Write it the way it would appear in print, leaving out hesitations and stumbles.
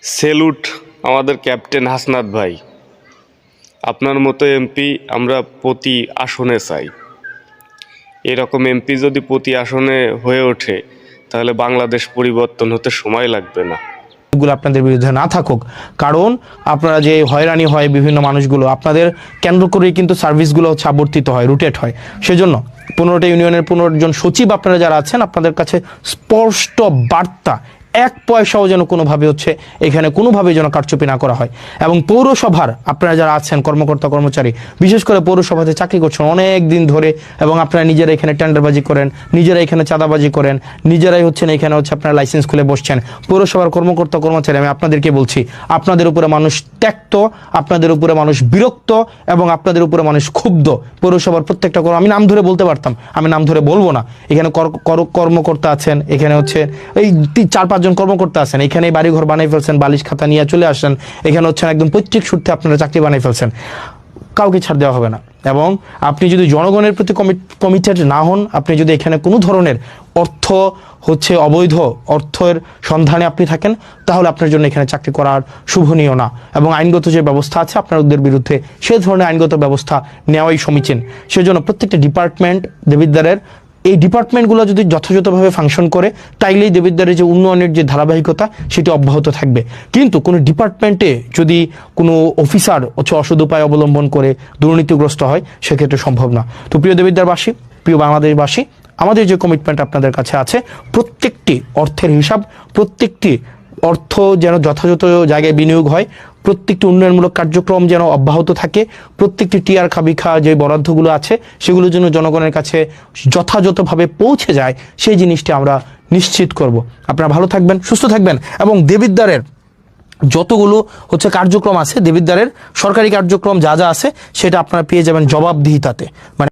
Salute আমাদের captain Hasnat ভাই। আপনার মতো এমপি আমরা প্রতি আসনে চাই। এরকম এমপি যদি প্রতি আসনে হয়ে ওঠে তাহলে বাংলাদেশ পরিবর্তন হতে সময় লাগবে না। গুলো আপনাদের বিরুদ্ধে না থাকুক, কারণ আপনারা যে হয়রানি হয় বিভিন্ন মানুষগুলো আপনাদের কেন্দ্র করেই কিন্তু সার্ভিসগুলো হচ্ছে আবর্তিত হয়, রুটেট হয়। সেজন্য 15টা ইউনিয়নের 15 জন সচিব আপনারা যারা আছেন, আপনাদের কাছে স্পষ্ট বার্তা, এক পয়সাও যেন কোনোভাবে হচ্ছে এখানে কোনোভাবে যেন কারচুপি না করা হয়। এবং পৌরসভার আপনারা যারা আছেন কর্মকর্তা কর্মচারী, বিশেষ করে পৌরসভাতে চাকরি করছেন অনেক দিন ধরে, এবং আপনারা নিজেরা এখানে টেন্ডারবাজি করেন, নিজেরা এখানে চাঁদাবাজি করেন, নিজেরাই হচ্ছেন এখানে হচ্ছে আপনারা লাইসেন্স খুলে বসছেন। পৌরসভার কর্মকর্তা কর্মচারী, আমি আপনাদেরকে বলছি, আপনাদের উপরে মানুষ ত্যক্ত, আপনাদের উপরে মানুষ বিরক্ত, এবং আপনাদের উপরে মানুষ ক্ষুব্ধ। পৌরসভার প্রত্যেকটা আমি নাম ধরে বলতে পারতাম, আমি নাম ধরে বলবো না। এখানে কর্মকর্তা আছেন, এখানে হচ্ছে এই 4-5 জন কর্মকর্তা আছেন, এখানে বাড়িঘর বানিয়ে ফেলছেন, বালিশ খাতা নিয়ে চলে আসেন, এখানে হচ্ছেন একদম প্রত্যেক সূত্রে আপনারা চাকরি বানিয়ে ফেলছেন। কাউকে ছাড় দেওয়া হবে না। এবং আপনি যদি জনগণের প্রতি কমিটেড না হন, আপনি যদি এখানে কোনো ধরনের অর্থ হচ্ছে অবৈধ অর্থের সন্ধানে আপনি থাকেন, তাহলে আপনার জন্য এখানে চাকরি করার শুভনীয় না। এবং আইনগত যে ব্যবস্থা আছে আপনাদের বিরুদ্ধে, সে ধরনের আইনগত ব্যবস্থা নেওয়াই সমীচীন। সেজন্য প্রত্যেকটা ডিপার্টমেন্ট দেবিদ্বারের, এই ডিপার্টমেন্টগুলো যদি যথাযথভাবে ফাংশন করে, তাইলেই দেবিদ্বারের যে উন্নয়নের যে ধারাবাহিকতা সেটি অব্যাহত থাকবে। কিন্তু কোনো ডিপার্টমেন্টে যদি কোনো অফিসার হচ্ছে অসৎ উপায় অবলম্বন করে দুর্নীতিগ্রস্ত হয়, সেক্ষেত্রে সম্ভব না। তো প্রিয় দেবিদ্বারবাসী, প্রিয় বাংলাদেশবাসী, আমাদের যে কমিটমেন্ট আপনাদের কাছে আছে, প্রত্যেকটি অর্থের হিসাব, প্রত্যেকটি অর্থ যেন যথাযথ জায়গায় বিনিয়োগ হয়, প্রত্যেকটি উন্নয়নমূলক কার্যক্রম যেন অব্যাহত থাকে, প্রত্যেকটি টিআর খাবিখা যে বরাদ্দগুলো আছে সেগুলো যেন জনগণের কাছে যথাযথভাবে পৌঁছে যায়, সেই জিনিসটি আমরা নিশ্চিত করব। আপনারা ভালো থাকবেন, সুস্থ থাকবেন, এবং দেবিদ্বারের যতগুলো হচ্ছে কার্যক্রম আছে, দেবিদ্বারের সরকারি কার্যক্রম যা যা আছে সেটা আপনারা পেয়ে যাবেন জবাবদিহিতাতে। মানে